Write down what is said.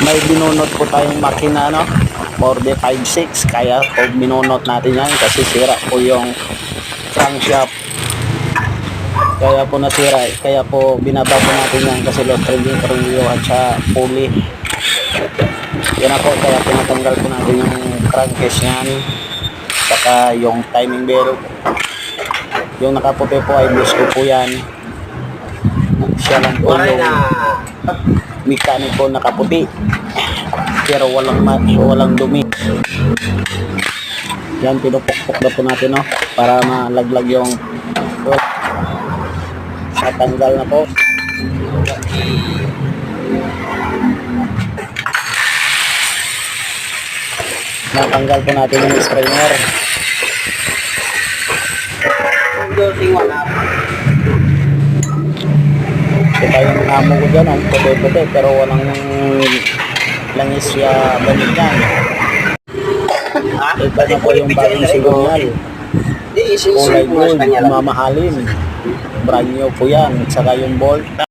may binunot po tayong makina, no? Ford 56, kaya po binunot natin yan kasi sira po yung crankshaft. Kaya po nasira, kaya po binaba po natin yan kasi lost trading tornilyo at sa pulley. Yan na po, kaya pinatanggal po natin yung crankcase niyan, saka yung timing belt. Yung nakaputi po ay Bisco po yan. Siya lang po yung mekaniko nakaputi, pero walang dumi. Yan, pinupukpok na po natin, no, para malaglag yung natanggal na po. Natanggal po natin yung strainer. Ito yung namo ko dyan, ang puti-puti, pero walang langis siya gamit yan. Ito na po yung bagong signal. Kulay gold, mamahalin. Brand new po yan. At saka yung bolt.